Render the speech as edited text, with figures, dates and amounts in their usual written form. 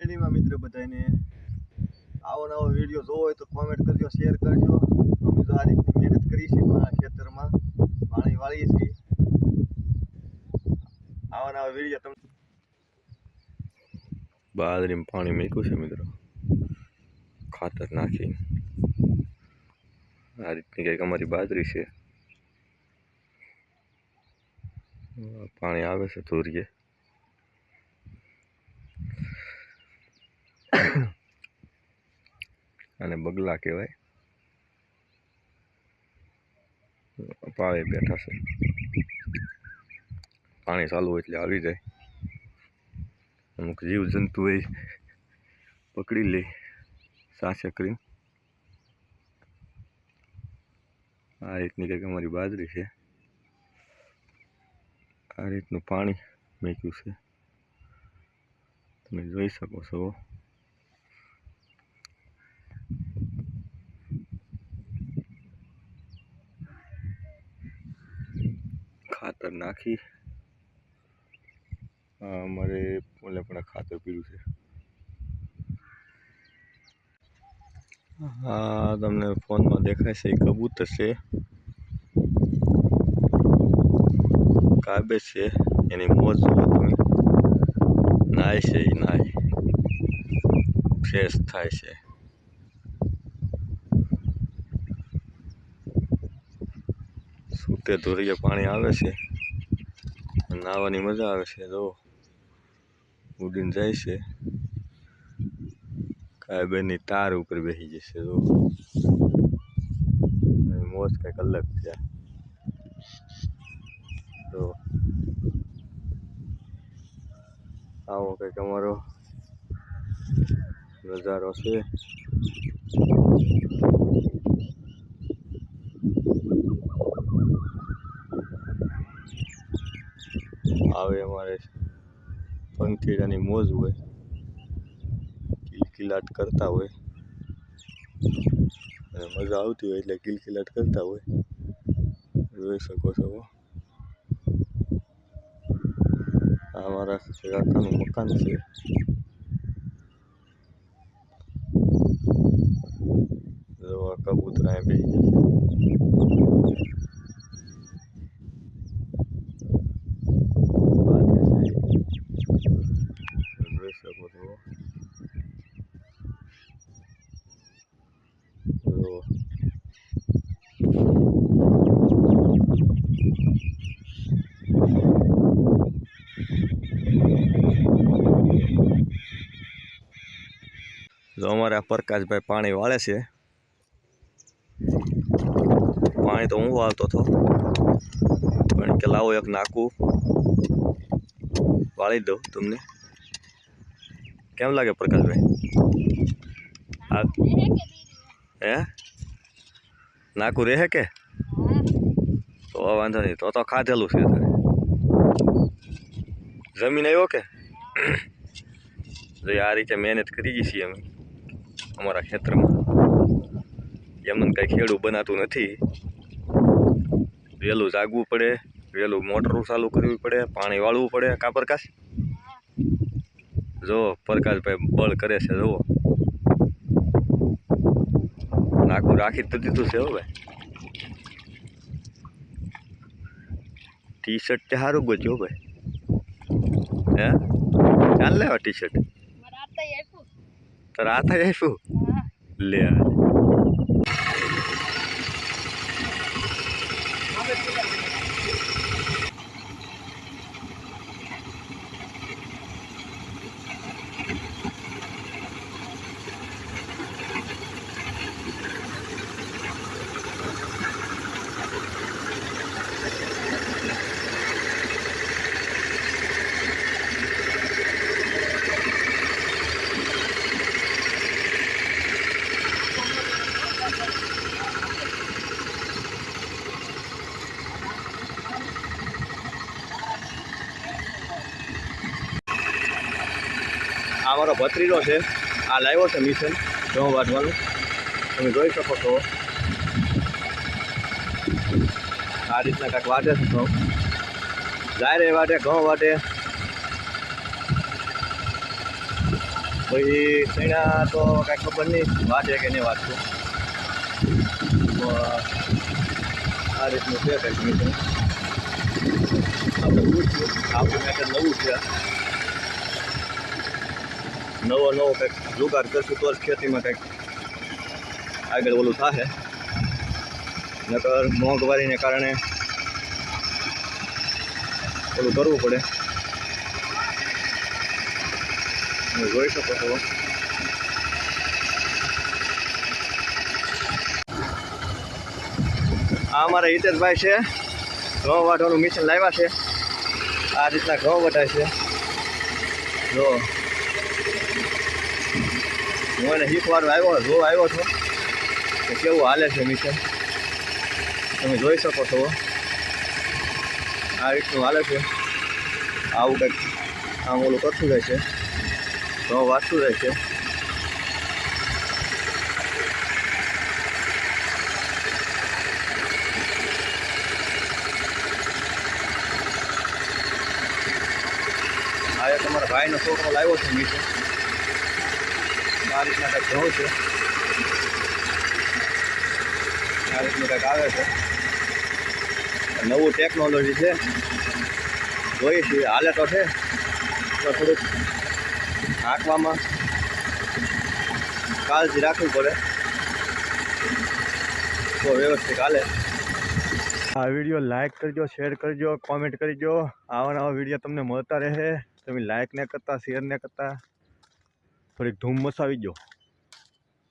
ફેમિલીમાં મિત્ર બધાને આવો નવો વિડીયો જોવો હોય તો કોમેન્ટ કરજો, શેર કરજો। અમે તો આ રીતની મહેનત કરી છે મારા ખેતરમાં, પાણી વાળીએ છીએ। આવા નવા વિડીયો તમને બાજરીમાં પાણી મૂક્યું છે મિત્રો, ખાતર નાખી આ રીતની કંઈક અમારી બાજરી છે। પાણી આવે છે ધોરીએ। અને બગલા કહેવાય, પાળે બેઠા છે। પાણી ચાલુ હોય એટલે આવી જાય। અમુક જીવ જંતુ હોય પકડી લે સાચે કરીને। આ રીતની કંઈક અમારી બાજરી છે, આ રીતનું પાણી મૂક્યું છે, તમે જોઈ શકો છો। ખાતર નાખી અમારે ઓલે પણ ખાતર પીડ્યું છે। હા તમને ફોનમાં દેખાય છે, એ કબૂતર છે, કાબેજ છે, એની મોજ જુઓ તમે, નાય છે, એ નાય ફ્રેશ થાય છે। સૂતે ધોરીએ પાણી આવે છે, નાહવાની મજા આવે છે। જો ઉડીને જાય છે, કાયબેની તાર ઉપર બેસી જશે। જો મોજ કંઈક અલગ છે। તો આવો કંઈક અમારો નજારો છે। આવે અમારે પંખીડાની મોજ હોય, કિલકિલાટ કરતા હોય અને મજા આવતી હોય એટલે કિલકિલાટ કરતા હોય, જોઈ શકો છો। આ અમારા કાકાનું મકાન છે। જો આ કબૂતરા બેસી જશે, જોઈ શકો છો। જો અમારા પ્રકાશભાઈ પાણી વાળે છે। પાણી તો હું વાળતો હતો પણ કે લાવો એક નાકું વાળી દઉં તમને। કેમ લાગે પ્રકાશભાઈ? હે નાકું રહે કે? તો વાંધો નહીં, તો ખાધેલું છે। જમીન આવ્યો કે? આ રીતે મહેનત કરી છીએ અમે અમારા ખેતરમાં। એમને કંઈ ખેડૂ બનાતું નથી, વહેલું જાગવું પડે, વહેલું મોટરું ચાલુ કરવી પડે, પાણી વાળવું પડે। કા પ્રકાશ? જો પ્રકાશભાઈ બળ કરે છે, જુઓ નાકું રાખી તો દીધું છે। હવે ટી શર્ટ તે સારું ગોચ્યો ભાઈ, હે ચાલ લેવા ટી શર્ટ તારા હાથ આપ્યું લે। આ મારો ભત્રીજો છે, આ લાવ્યો છે મિશન ઘઉં વાટવાનું, તમે જોઈ શકો છો। આ રીતના કાંઈક વાટે છે ઘઉં, જાય રે વાટે ઘઉં વાટે। પછી સૈણા તો કાંઈ ખબર નહીં વાત છે કે નહીં વાત છે. આ રીતનું છે કંઈક મિશન. આપણે પૂછ્યું આપણું મેટર નવું છે. નવો કંઈક જુગાડ કરશું તો જ ખેતીમાં કંઈક આગળ ઓલું થશે. નકર મોંઘવારીને કારણે ઓલું કરવું પડે. જોઈ શકો છો આ અમારા હિતેશભાઈ છે, ઘઉં વાટવાનું મિશન લાવ્યા છે. આ રીતના ઘઉં વટાય છે. જો હું એને શીખવાડવા આવ્યો છું કે કેવું હાલે છે મિશન. તમે જોઈ શકો છો આ રીતનું હાલે છે. આવું કંઈક આમ ઓલું કરતું જાય છે, ઘઉં વાંચતું જાય છે. આ એક અમારા ભાઈનો છોકરો લાવ્યો છે મિશન. આ રીતના કંઈક ઘઉં છે. આ રીતનું કંઈક આવે છે. નવું ટેકનોલોજી છે, જોઈએ છીએ. હાલે તો છે તો થોડુંક હાંકવામાં કાળજી રાખવી પડે તો વ્યવસ્થિત હાલે. આ વિડીયો લાઈક કરજો, શેર કરજો, કોમેન્ટ કરજો. આવા નવા વિડીયો તમને મળતા રહે. તમે લાઈક ન કરતા, શેર ન કરતા, થોડીક ધૂમ મચાવી દો.